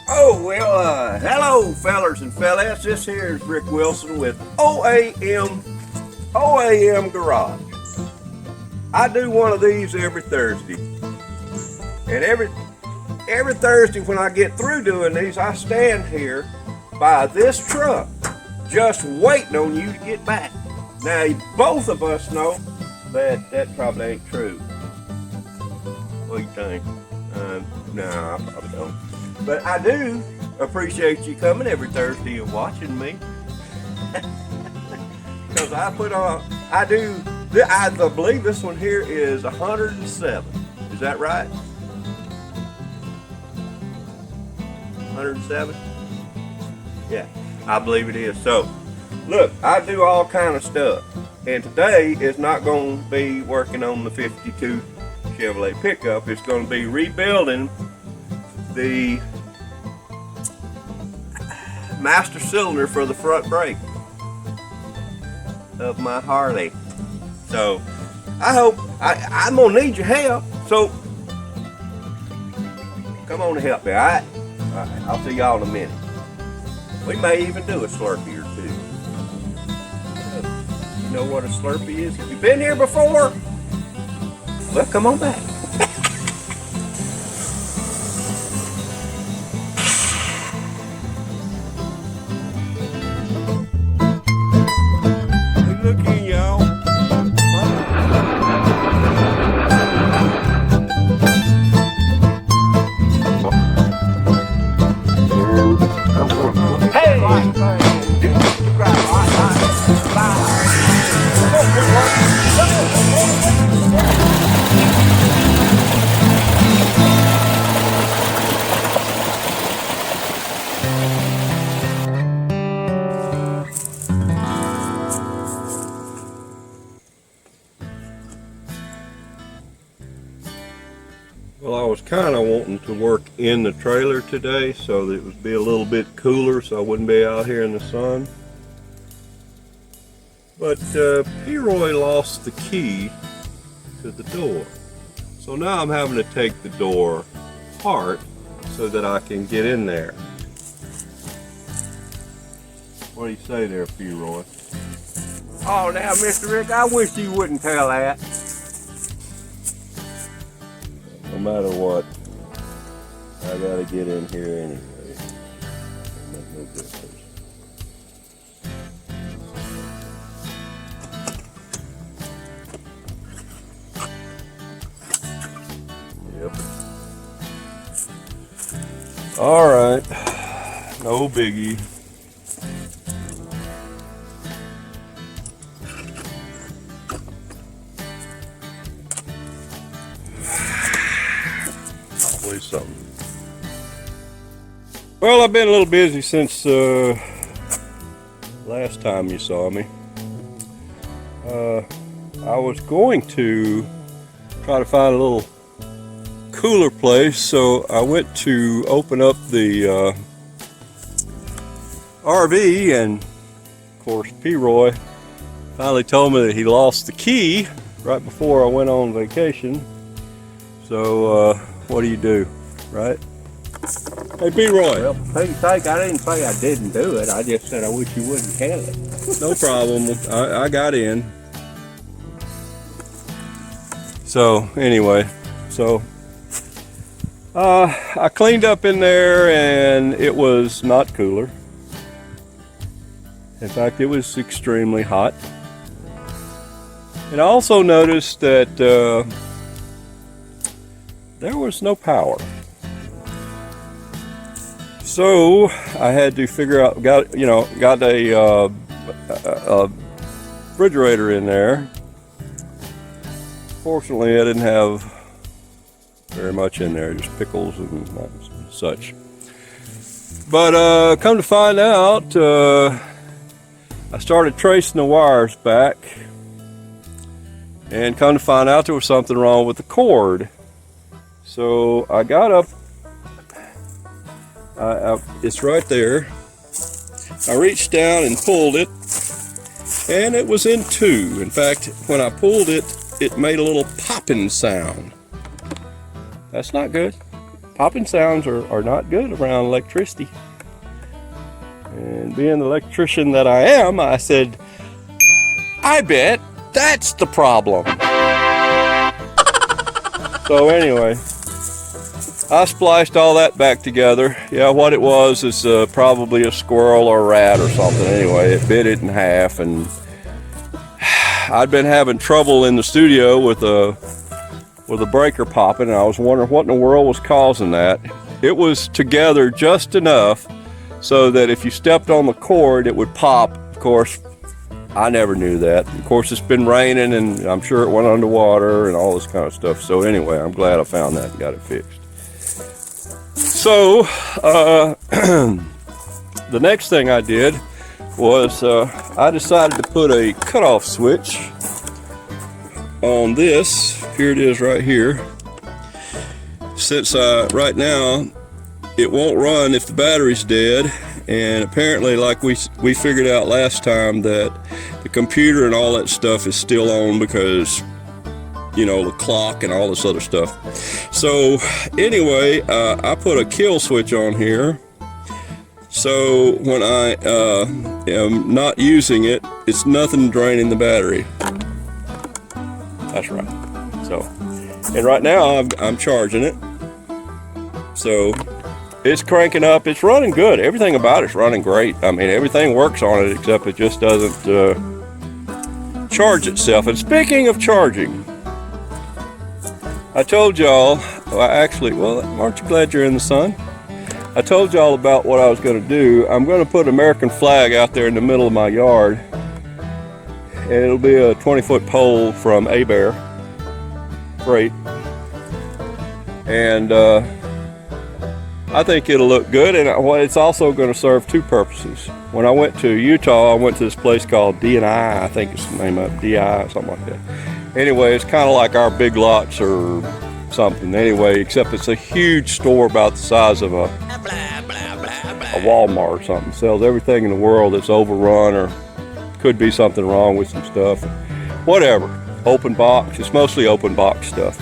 Oh, well, hello, fellers and fellas. This here is Rick Wilson with OAM Garage. I do one of these every Thursday. And every Thursday when I get through doing these, I stand here by this truck just waiting on you to get back. Now, both of us know that probably ain't true. What do you think? No, I probably don't. But I do appreciate you coming every Thursday and watching me. Because I believe this one here is 107. Is that right? 107? Yeah, I believe it is. So, look, I do all kind of stuff. And today is not going to be working on the 52 Chevrolet pickup. It's going to be rebuilding the master cylinder for the front brake of my Harley. So I'm gonna need your help. So come on and help me. All right, I'll see y'all in a minute. We may even do a Slurpee or two. You know what a Slurpee is? If you've been here before, well, come on back. Well, I was kind of wanting to work in the trailer today so that it would be a little bit cooler so I wouldn't be out here in the sun. But P-Roy lost the key to the door. So now I'm having to take the door apart so that I can get in there. What do you say there, P-Roy? Oh, now, Mr. Rick, I wish you wouldn't tell that. No matter what, I gotta get in here anyway. It'll make no difference. Yep. All right, no biggie. Something. Well, I've been a little busy since last time you saw me. I was going to try to find a little cooler place, so I went to open up the RV, and of course P-Roy finally told me that he lost the key right before I went on vacation. So what do, right? Hey, P-Roy. Well, for Pete's sake, I didn't say I didn't do it. I just said I wish you wouldn't tell it. No problem. I got in. So, anyway. So, I cleaned up in there and it was not cooler. In fact, it was extremely hot. And I also noticed that there was no power. So I had to figure out, got a refrigerator in there. Fortunately, I didn't have very much in there, just pickles and such. But come to find out, I started tracing the wires back, and come to find out there was something wrong with the cord. So I got up, it's right there. I reached down and pulled it, and it was in 2. In fact, when I pulled it, it made a little popping sound. That's not good. Popping sounds are not good around electricity. And being the electrician that I am, I said, I bet that's the problem. So anyway, I spliced all that back together. Yeah, what it was is probably a squirrel or a rat or something. Anyway, it bit it in half, and I'd been having trouble in the studio with a breaker popping, and I was wondering what in the world was causing that. It was together just enough so that if you stepped on the cord, it would pop. Of course, I never knew that. Of course, it's been raining, and I'm sure it went underwater and all this kind of stuff. So anyway, I'm glad I found that and got it fixed. So the next thing I did was I decided to put a cutoff switch on this. Here it is right here. Since right now it won't run if the battery's dead, and apparently, like we figured out last time, that the computer and all that stuff is still on because, you know, the clock and all this other stuff. So anyway, I put a kill switch on here, so when I am not using it, it's nothing draining the battery. That's right. So, and right now I'm charging it. So it's cranking up. It's running good. Everything about it's running great. I mean, everything works on it except it just doesn't charge itself. And speaking of charging, I told y'all, well, aren't you glad you're in the sun? I told y'all about what I was going to do. I'm going to put an American flag out there in the middle of my yard, and it'll be a 20-foot pole from A-Bear Freight, and I think it'll look good, and it's also going to serve 2 purposes. When I went to Utah, I went to this place called D&I, I think it's the name of it, DI, something like that. Anyway, it's kind of like our Big Lots or something. Anyway, except it's a huge store about the size of a Walmart or something. It sells everything in the world that's overrun or could be something wrong with some stuff. Whatever. Open box. It's mostly open box stuff.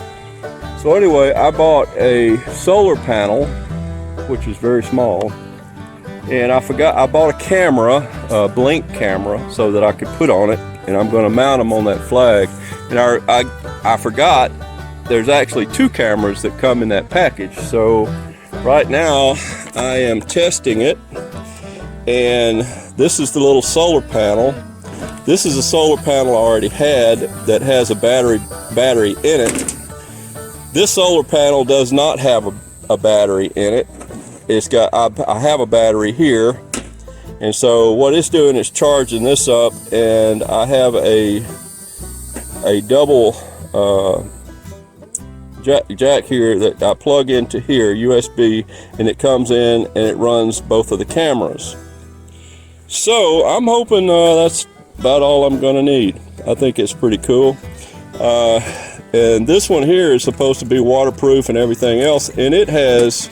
So anyway, I bought a solar panel, which is very small, and I bought a camera, a blink camera, so that I could put on it, and I'm going to mount them on that flag. And I forgot there's actually 2 cameras that come in that package. So right now I am testing it, and this is the little solar panel. This is a solar panel I already had that has a battery in it. This solar panel does not have a battery in it. It's got, I have a battery here, and so what it's doing is charging this up, and I have a double jack here that I plug into here, USB, and it comes in and it runs both of the cameras. So I'm hoping that's about all I'm going to need. I think it's pretty cool. And this one here is supposed to be waterproof and everything else, and it has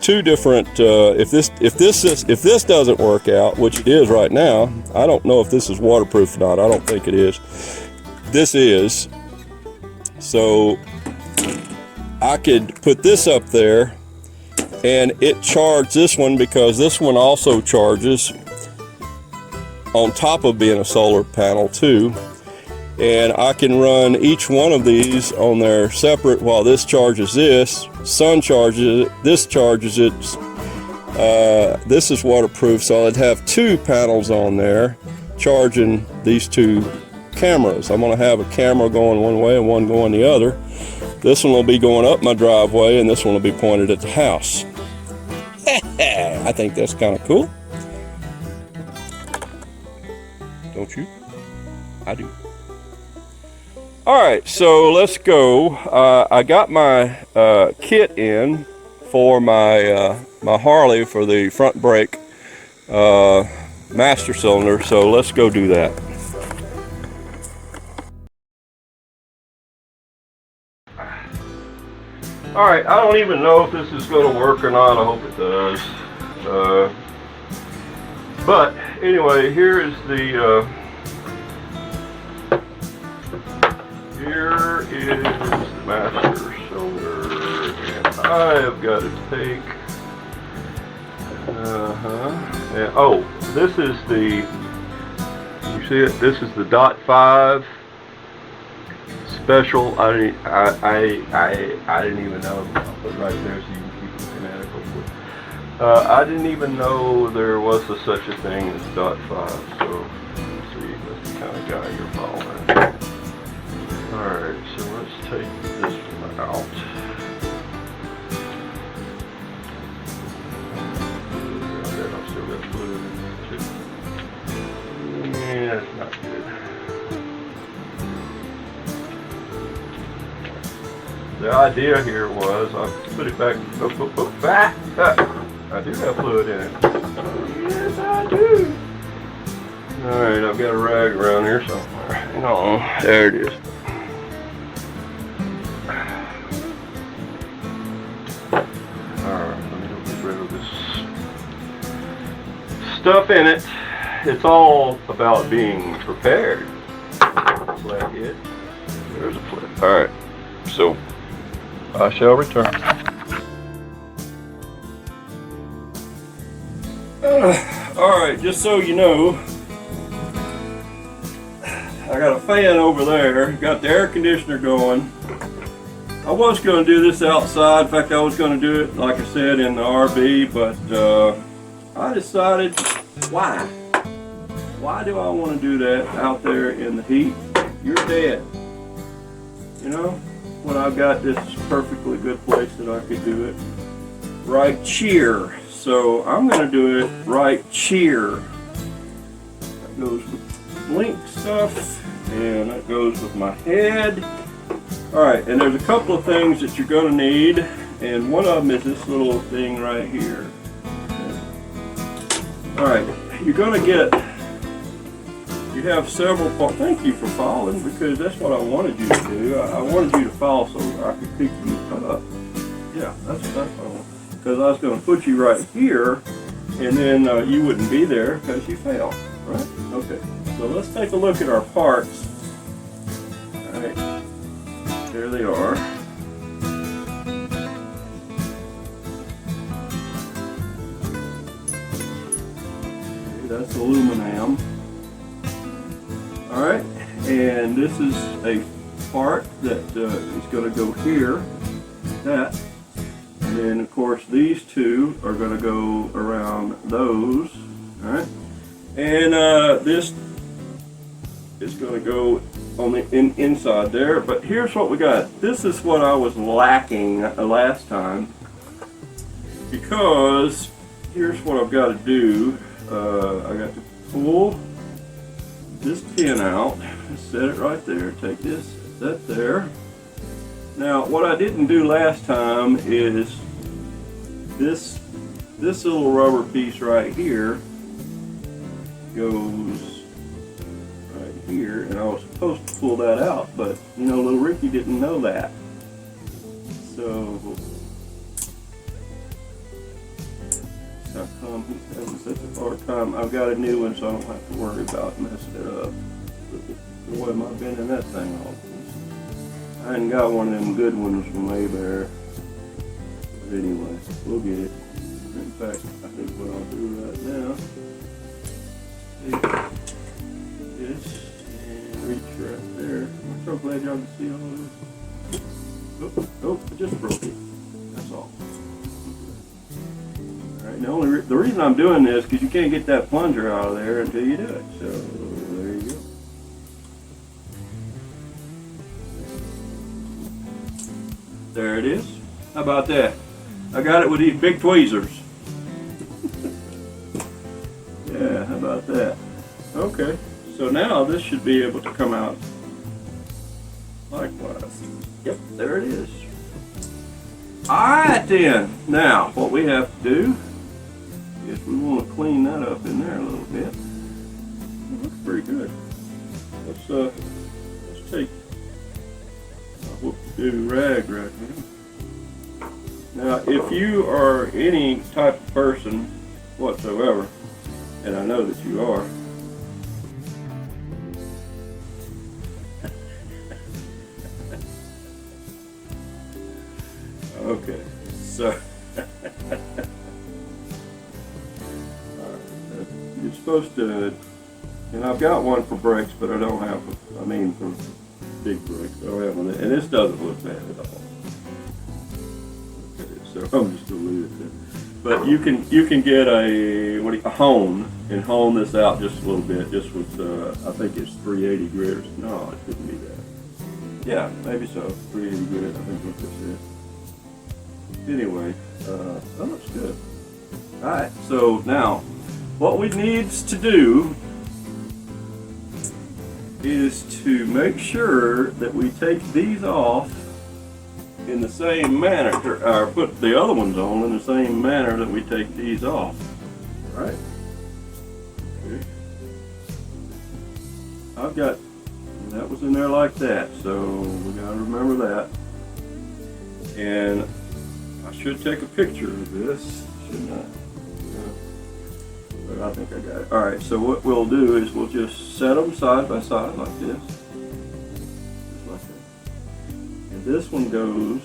2 different. If this doesn't work out, which it is right now, I don't know if this is waterproof or not. I don't think it is. This is. So I could put this up there, and it charged this one because this one also charges on top of being a solar panel too. And I can run each one of these on their separate while this charges this, sun charges it, this charges it. This is waterproof, so I'd have 2 panels on there charging these 2 cameras. I'm going to have a camera going one way and one going the other. This one will be going up my driveway, and this one will be pointed at the house. I think that's kind of cool. Don't you? I do. Alright, so let's go. I got my kit in for my my Harley for the front brake master cylinder, so let's go do that. Alright, I don't even know if this is going to work or not. I hope it does. But anyway, here is the Here is the master cylinder, and I have got to take. And, oh, this is the. You see it? This is the .5 special. I didn't even know. I'll put it right there so you can keep looking at it. Hopefully. I didn't even know there was such a thing as .5. So let's see. That's the kind of guy you're following. Alright, so let's take this one out. I've still got fluid in it too. Yeah, that's not good. The idea here was, I'll put it back, back. I do have fluid in it. Yes, I do. Alright, I've got a rag around here somewhere. Hang on, there it is. Alright, let me get rid of this stuff in it. It's all about being prepared. Flathead. There's a flip. Alright, so I shall return. Alright, just so you know, I got a fan over there, got the air conditioner going. I was going to do this outside. In fact, I was going to do it, like I said, in the RV, but I decided, why? Why do I want to do that out there in the heat? You're dead. You know, when I've got this perfectly good place that I could do it right here. So I'm going to do it right here. That goes with blink stuff, and that goes with my head. Alright, and there's a couple of things that you're going to need, and one of them is this little thing right here. Alright, you're going to get, you have several parts. Thank you for following, because that's what I wanted you to do. I wanted you to follow so I could pick you up. Yeah, that's what I wanted. Because I was going to put you right here, and then you wouldn't be there because you fell, right? Okay, so let's take a look at our parts. Alright. There they are. Okay, that's aluminum. Alright, and this is a part that is going to go here. That. And then, of course, these two are going to go around those. Alright, and this is going to go on the inside there, but here's what we got. This is what I was lacking last time, because here's what I've got to do. I got to pull this pin out, set it right there, take this, set there. Now what I didn't do last time is this little rubber piece right here goes here, and I was supposed to pull that out, but you know, little Ricky didn't know that. So how come he's having such a hard time? I've got a new one, so I don't have to worry about messing it up. Boy, am I bending that thing off. I hadn't got one of them good ones from Maybear. But anyway, we'll get it. In fact, I think what I'll do right now, take this, reach right there. I'm so glad y'all can see all of this. Oh, I just broke it. That's all. Alright, the reason I'm doing this is because you can't get that plunger out of there until you do it. So, there you go. There it is. How about that? I got it with these big tweezers. Yeah, how about that? Okay. So now this should be able to come out likewise. Yep, there it is. Alright then, now what we have to do is we want to clean that up in there a little bit. It looks pretty good. Let's take a whoop-de-doo rag right now. Now if you are any type of person whatsoever, and I know that you are, Okay, so you're supposed to, and I've got one for bricks, but I don't have, I mean for big bricks, I don't have one, and this doesn't look bad at all. Okay, so I'm just gonna leave it there. But you can get a hone and hone this out just a little bit, just with I think it's 380 grit. No, it couldn't be that. Yeah, maybe so. 380 grit, I think what this is. Anyway, that looks good. All right, so now what we need to do is to make sure that we take these off in the same manner, or put the other ones on in the same manner that we take these off. All right. Okay. I've got, that was in there like that, so we gotta remember that. And I should take a picture of this, shouldn't I? Yeah. But I think I got it. All right, so what we'll do is we'll just set them side by side like this. Just like that. And this one goes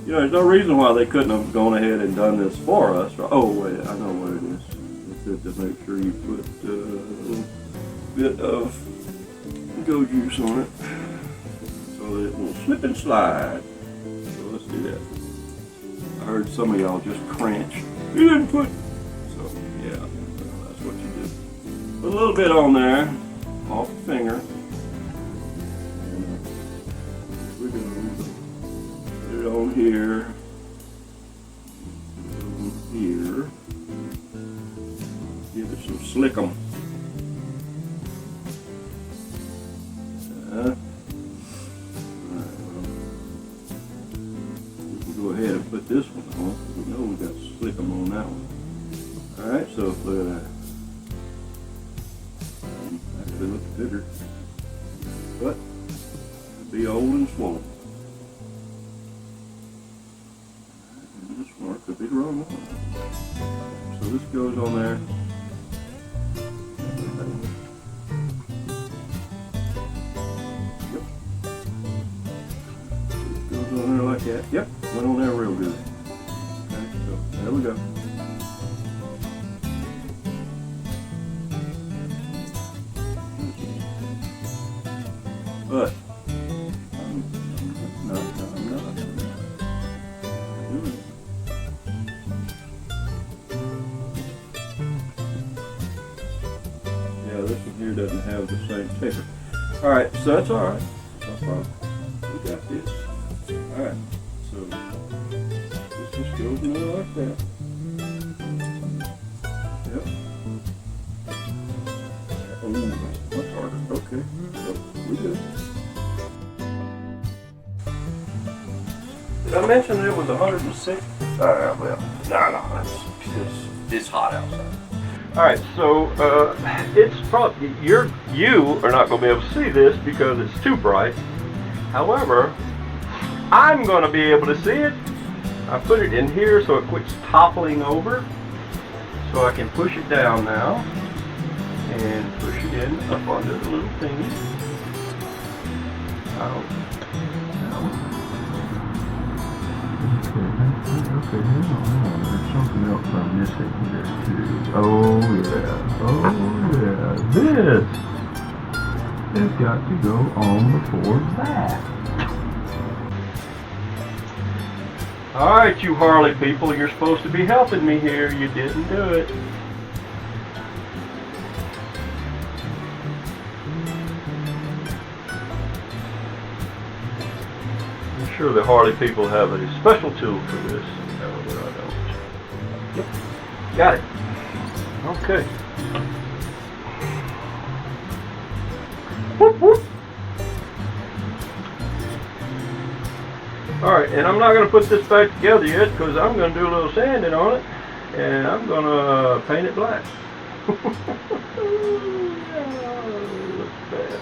you know, there's no reason why they couldn't have gone ahead and done this for us. Oh wait, I know what it is. It's to make sure you put a little bit of go juice on it so that it will slip and slide. So let's do that. I heard some of y'all just cringe. You didn't put, so yeah, that's what you do. Put a little bit on there, off the finger. And we're gonna put it on here. On here. Give it some slickum. Go ahead and put this one on. We know we got slickum on that one. Alright, so look at that. Actually looks bigger. But it'll be old and swollen. And this one could be the wrong one. So this goes on there. Yep. This goes on there like that. Yep. Went on there real good. Okay, so there we go. But I'm not doing it. Yeah, this one here doesn't have the same taper. All right, so that's all right. No problem. We got this. All right. So this just goes in there like that. Yep. Oh, that's much harder. Okay. So we good. Did I mention it was 106? Well, no, it's hot outside. All right, so it's probably you are not going to be able to see this because it's too bright. However, I'm going to be able to see it. I put it in here so it quits toppling over. So I can push it down now and push it in up under the little thingy. Okay, hang on. There's something else I'm missing here too. Oh yeah. This has got to go on before that. Alright, you Harley people, you're supposed to be helping me here. You didn't do it. I'm sure the Harley people have a special tool for this. However, I don't. Yep. Got it. Okay. Whoop, whoop. Alright, and I'm not going to put this back together yet because I'm going to do a little sanding on it and I'm going to paint it black. It looks bad.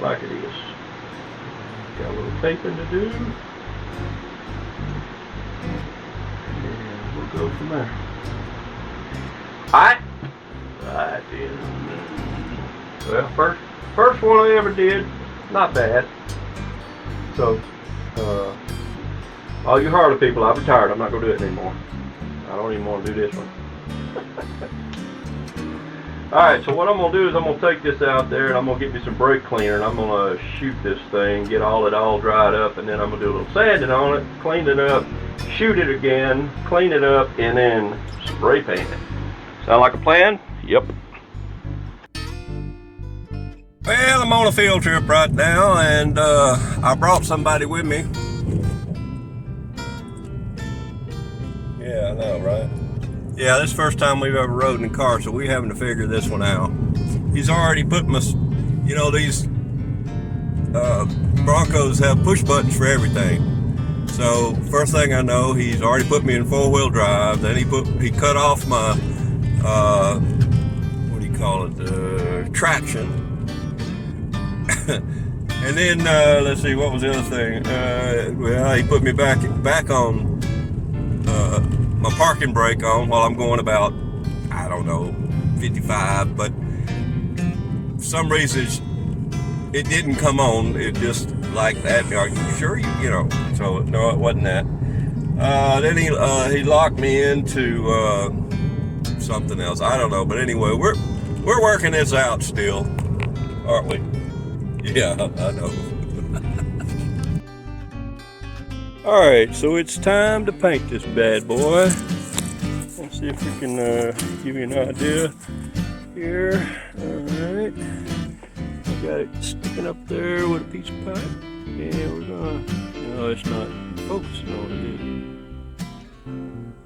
Like it is. Got a little taping to do. And we'll go from there. Alright. Right then. Well, first First one I ever did, not bad. So, all you Harley people, I've retired. I'm not going to do it anymore. I don't even want to do this one. Alright, so what I'm going to do is I'm going to take this out there and I'm going to get me some brake cleaner and I'm going to shoot this thing, get it all dried up, and then I'm going to do a little sanding on it, clean it up, shoot it again, clean it up, and then spray paint it. Sound like a plan? Yep. Well, I'm on a field trip right now, and I brought somebody with me. Yeah, I know, right? Yeah, this is the first time we've ever rode in a car, so we're having to figure this one out. He's already put my, you know, these Broncos have push buttons for everything. So first thing I know, he's already put me in 4-wheel drive. Then he cut off my what do you call it? Traction. And then let's see, what was the other thing? Well, he put me back on my parking brake on while I'm going about, I don't know, 55. But for some reason it didn't come on. It just like that. Are you sure? You know? So no, it wasn't that. Then he locked me into something else. I don't know. But anyway, we're working this out still, aren't we? Yeah, I know. Alright, so it's time to paint this bad boy. Let's see if we can give you an idea here. Alright. I got it sticking up there with a piece of pipe. Yeah, we're gonna... No, it's not focusing on it.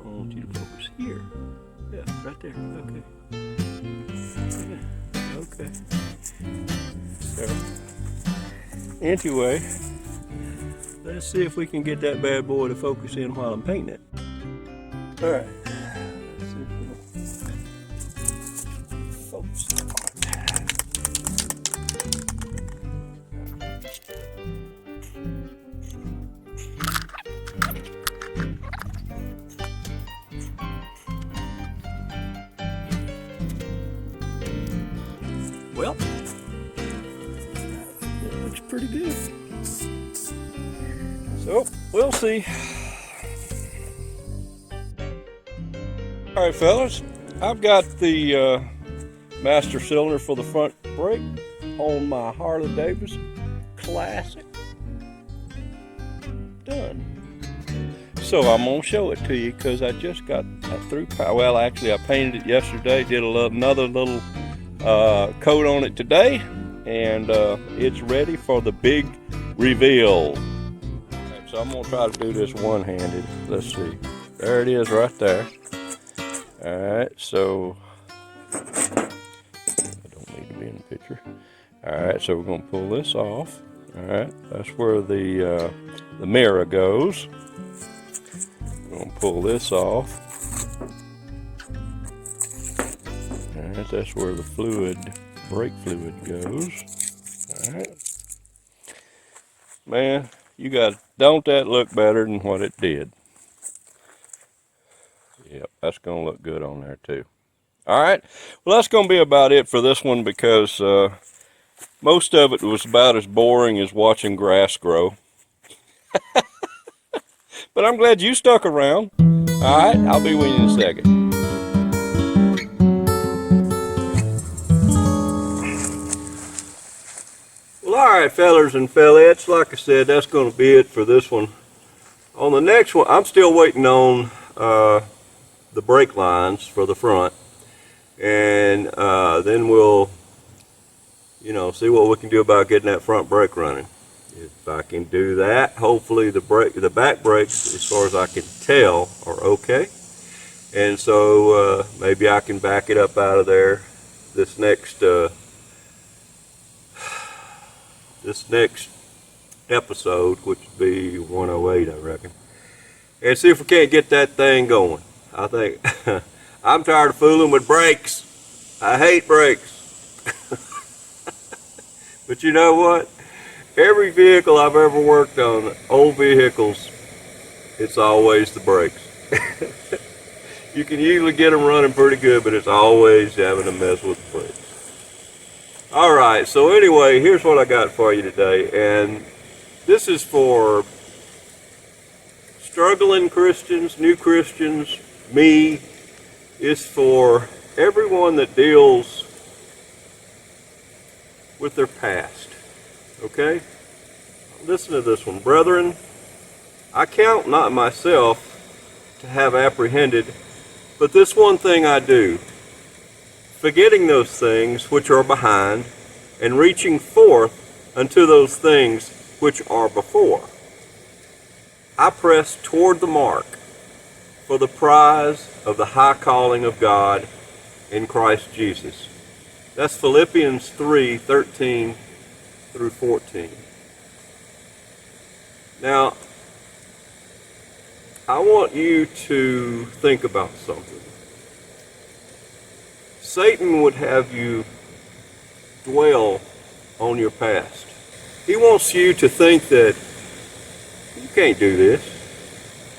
I want you to focus here. Yeah, right there. Okay. Yeah, okay. So, anyway, let's see if we can get that bad boy to focus in while I'm painting it. Alright, let's see if we can focus on it. Well, looks pretty good. So, we'll see. Alright fellas, I've got the master cylinder for the front brake on my Harley Davidson Classic. Done. So I'm going to show it to you because I just got through. Well, actually I painted it yesterday, did another little coat on it today, and it's ready for the big reveal. Okay, so I'm gonna try to do this one-handed. Let's see, there it is right there. All right, so I don't need to be in the picture. All right, so we're gonna pull this off. All right, that's where the mirror goes. We're gonna pull this off. Alright, that's where the brake fluid goes. Alright. Man, don't that look better than what it did? Yep, that's gonna look good on there too. Alright, well that's gonna be about it for this one because most of it was about as boring as watching grass grow. But I'm glad you stuck around. Alright, I'll be with you in a second. Well, alright fellers and fellettes, like I said, that's going to be it for this one. On the next one, I'm still waiting on the brake lines for the front. And then we'll, you know, see what we can do about getting that front brake running. If I can do that, hopefully the back brakes, as far as I can tell, are okay. And so maybe I can back it up out of there this next episode, which would be 108, I reckon, and see if we can't get that thing going. I think I'm tired of fooling with brakes. I hate brakes. But you know what? Every vehicle I've ever worked on, old vehicles, it's always the brakes. You can usually get them running pretty good, but it's always having to mess with the brakes. All right, so anyway, here's what I got for you today, and this is for struggling Christians, new Christians, me. It's for everyone that deals with their past, okay? Listen to this one. Brethren, I count not myself to have apprehended, but this one thing I do, forgetting those things which are behind, and reaching forth unto those things which are before. I press toward the mark for the prize of the high calling of God in Christ Jesus. That's Philippians 3:13 through 14. Now, I want you to think about something. Satan would have you dwell on your past. He wants you to think that you can't do this.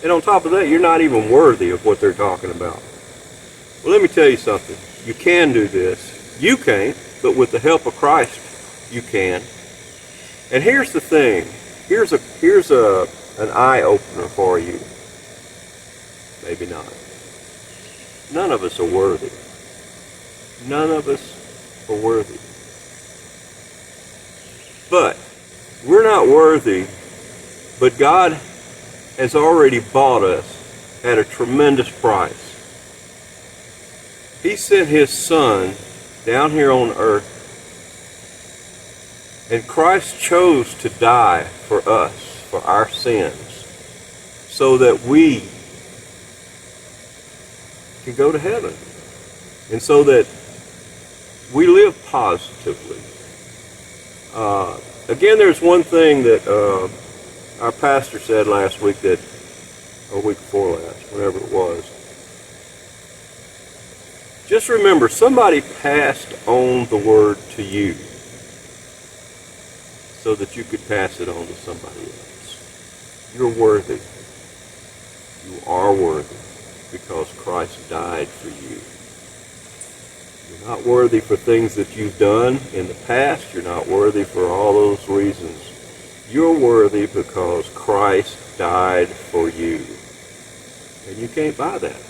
And on top of that, you're not even worthy of what they're talking about. Well, let me tell you something. You can do this. You can't, but with the help of Christ, you can. And here's the thing. Here's an eye-opener for you. Maybe not. None of us are worthy. None of us are worthy. But we're not worthy, but God has already bought us at a tremendous price. He sent His Son down here on earth, and Christ chose to die for us, for our sins, so that we can go to heaven, and so that we live positively. Again, there's one thing that our pastor said last week, or week before last, whatever it was. Just remember, somebody passed on the word to you so that you could pass it on to somebody else. You're worthy. You are worthy because Christ died for you. You're not worthy for things that you've done in the past. You're not worthy for all those reasons. You're worthy because Christ died for you. And you can't buy that.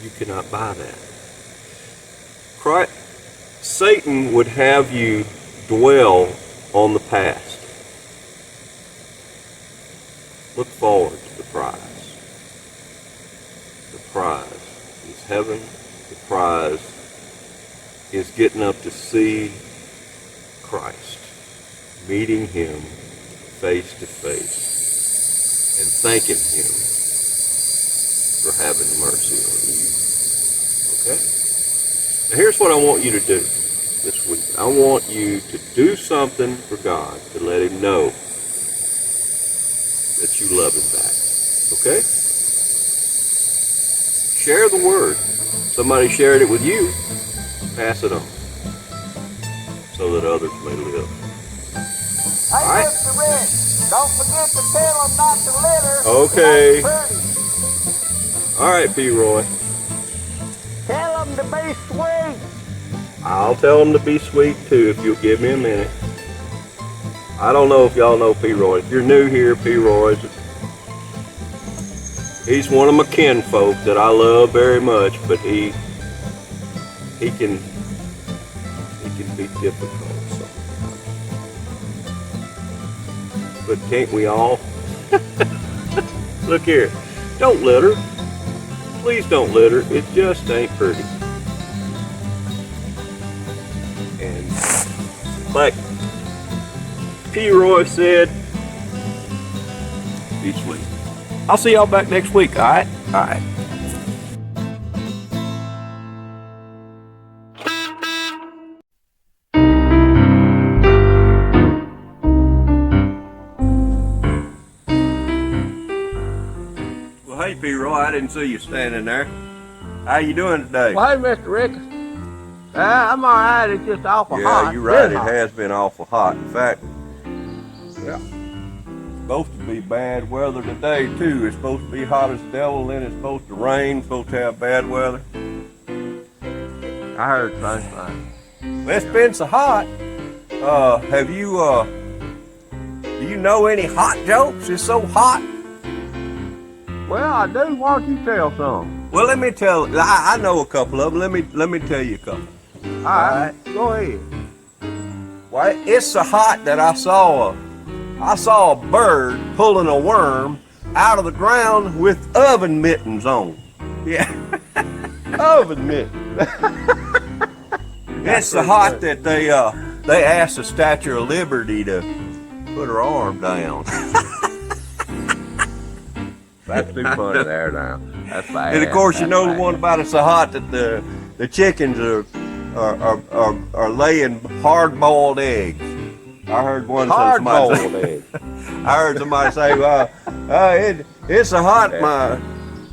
You cannot buy that. Satan would have you dwell on the past. Look forward to the prize. The prize is heaven. The prize is getting up to see Christ, meeting Him face to face, and thanking Him for having mercy on you. Okay? Now here's what I want you to do this week. I want you to do something for God to let Him know that you love Him back. Okay? Share the word. Somebody shared it with you. Pass it on so that others may live. Hey, all right? Mr. Rick, don't forget to tell them not to litter. Okay. Pretty. All right, P. Roy. Tell them to be sweet. I'll tell them to be sweet too if you'll give me a minute. I don't know if y'all know P. Roy. If you're new here, P. Roy's he's one of my kinfolk that I love very much, but he can be difficult sometimes. But can't we all? Look here, don't litter. Please don't litter. It just ain't pretty. And like P. Roy said, be sweet. I'll see y'all back next week, all right? All right. Well, hey, P. Roy, I didn't see you standing there. How you doing today? Well, hey, Mr. Rick. I'm all right. It's just awful hot. Yeah, you're right. Been It hot. has been awful hot. In fact, yeah, supposed to be bad weather today too. It's supposed to be hot as the devil, then it's supposed to rain, supposed to have bad weather. I heard sunshine. It's been so hot. Have you, do you know any hot jokes? It's so hot. Well, I do. Why don't you tell some? Well, let me tell. I know a couple of them. Let me tell you a couple. All right. Go ahead. Well, it's so hot that I saw a bird pulling a worm out of the ground with oven mittens on. Yeah, oven mittens. It's so hot that they asked the Statue of Liberty to put her arm down. That's too funny there now. That's bad. And of course, you know That's the one about it's so hot that the chickens are laying hard-boiled eggs. I heard one say hard-boiled eggs. I heard somebody say, it's so hot,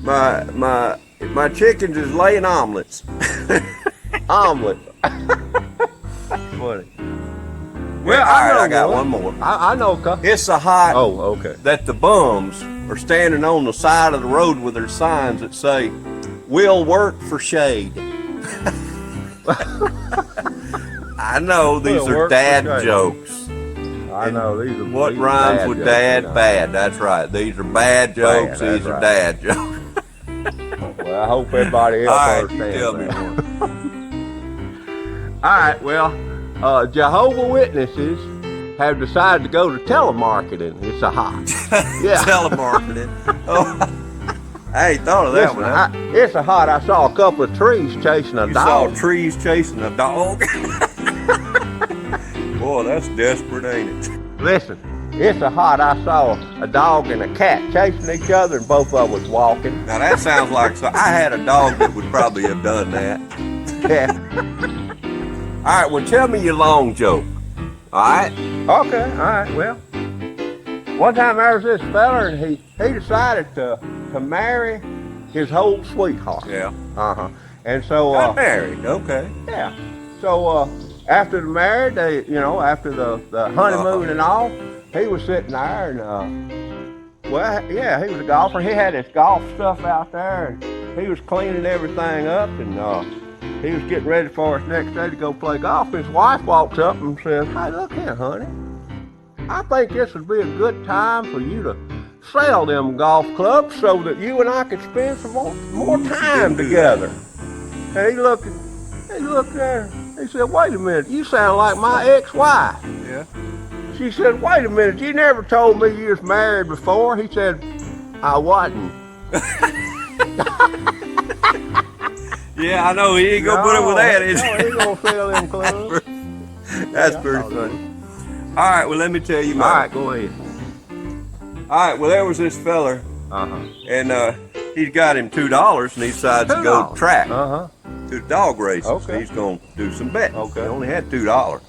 my chickens is laying omelets. Omelet. Funny. Well, I got one more. I know a couple. It's so hot Oh, okay. that the bums are standing on the side of the road with their signs that say, "We'll work for shade." I know these We'll are work dad for shade. jokes. I know these are. What these are rhymes bad with jokes, dad? you know. Bad. That's right. These are bad jokes. Bad, These are right. dad jokes. Well, I hope everybody else All right, you understands tell me that. one. All right, well, Jehovah's Witnesses have decided to go to telemarketing. It's a hot. Yeah. Telemarketing. Oh, I ain't thought of that Listen, one. it's a hot. I saw a couple of trees chasing a You dog. saw trees chasing a dog? Boy, that's desperate, ain't it? Listen, it's a hot. I saw a dog and a cat chasing each other, and both of them was walking. Now that sounds like I had a dog that would probably have done that. Yeah. All right, well, tell me your long joke. All right? Okay. All right. Well, one time there was this fella, and he decided to marry his old sweetheart. Yeah. Uh-huh. And so Got married. Okay. yeah. So after the marriage, after the honeymoon and all, he was sitting there and well, yeah, he was a golfer. He had his golf stuff out there, and he was cleaning everything up, and he was getting ready for us next day to go play golf. His wife walks up and says, "Hey, look here, honey. I think this would be a good time for you to sell them golf clubs so that you and I could spend some more time together." And he looked there. He said, "Wait a minute, you sound like my ex-wife." Yeah. She said, "Wait a minute, you never told me you was married before." He said, "I wasn't." Yeah, I know. He ain't gonna put up with that, is he ain't gonna sell them clubs. That's pretty funny. All right, well, let me tell you All mine. right, go ahead. All right, well, there was this feller, Uh-huh. and he's got him $2, and he decides to go $2. track Uh-huh. to the dog races. Okay. He's gonna do some betting. Okay. He only had $2.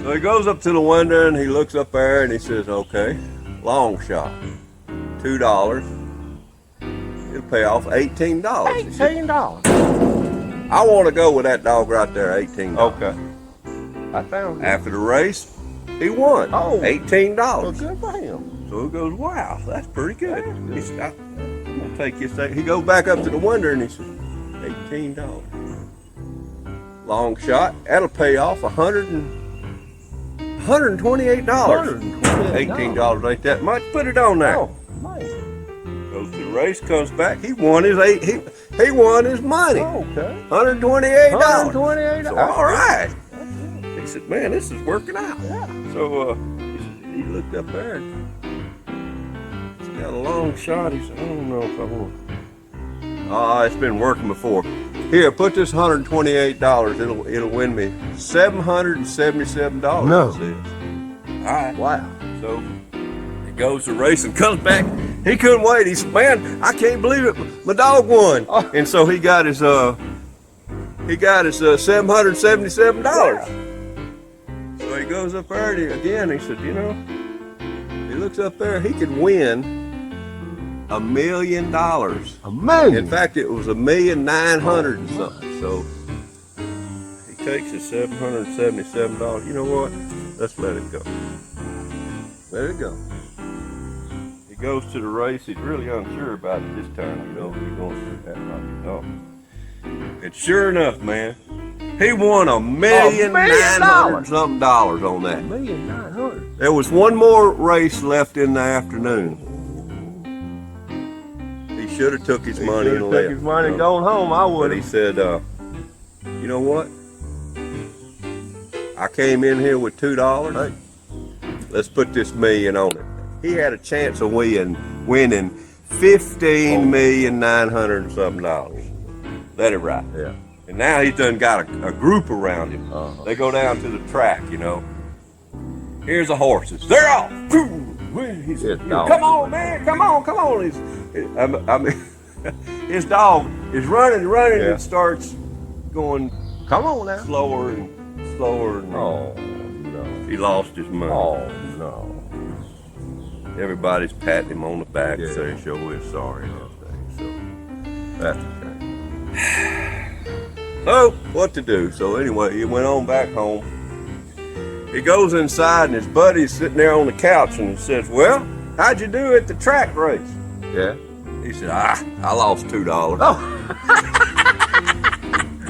So he goes up to the window and he looks up there and he says, "Okay, long shot, $2. It'll pay off $18." He said, $18. "I want to go with that dog right there, $18." Okay. That sounds good. After the race, he won Oh. $18. Well, good for him. So he goes, "Wow, that's pretty good." That's good. He said, "I'm gonna take this thing." He goes back up to the window and he says, $18. Long shot, that'll pay off $128. $18 ain't that much. Put it on there. Oh, man. Goes to the race, comes back. He won his he won his money. Okay. $128. $128. So all right. He said, "Man, this is working out." Yeah. So he looked up there. And he's got a long shot. He said, "I don't know if I want." It's been working before. Here, put this $128. It'll win me $777. No. It says. All right. Wow. So he goes to race and comes back. He couldn't wait. He said, "Man, I can't believe it. My dog won." Oh. And so he got his $777. So he goes up there and he said, he looks up there, he could win $1 million. $1 million. In fact, it was $1,900,000 and something. So he takes his $777. You know what? Let's let it go. Let it go. He goes to the race. He's really unsure about it this time. He's going to do that. And sure enough, man, He won $1,900,000 something dollars on that. $1,900,000. There was one more race left in the afternoon. He should have took his money and left. Took his money and gone home. I But would. he said, you know what? I came in here with $2. Hey. Let's put this million on it. He had a chance of winning $15,900,000 and something dollars. Let it ride. Yeah. And now he's done got a group around him. They go down to the track, you know. Here's the horses. They're off. He said, come on, man. Come on. I mean, his dog is running, and starts going. Come on now. Slower and slower. And Oh, no. he lost his money. Oh, no. Everybody's patting him on the back and Yeah. saying, "Sure, we're sorry." And everything. That's okay. So, what to do? So anyway, he went on back home. He goes inside and his buddy's sitting there on the couch and he says, "Well, how'd you do at the track race?" Yeah. He said, I lost $2. Oh.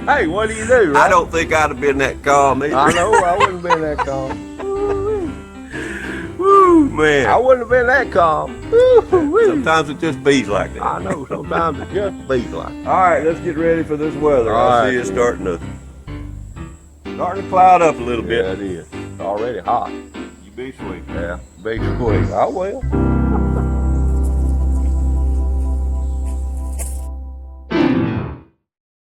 Hey, what do you do, right? I don't think I'd have been that calm either. I know, I wouldn't have been that calm. Woo, man. I wouldn't have been that calm. Woo-wee. Sometimes it just bees like that. I know, sometimes it just beats like All right, let's get ready for this weather. All I right. see it's starting to cloud up a little bit. Yeah, it is. It's already hot. You be sweet. Yeah, big squeeze. I will.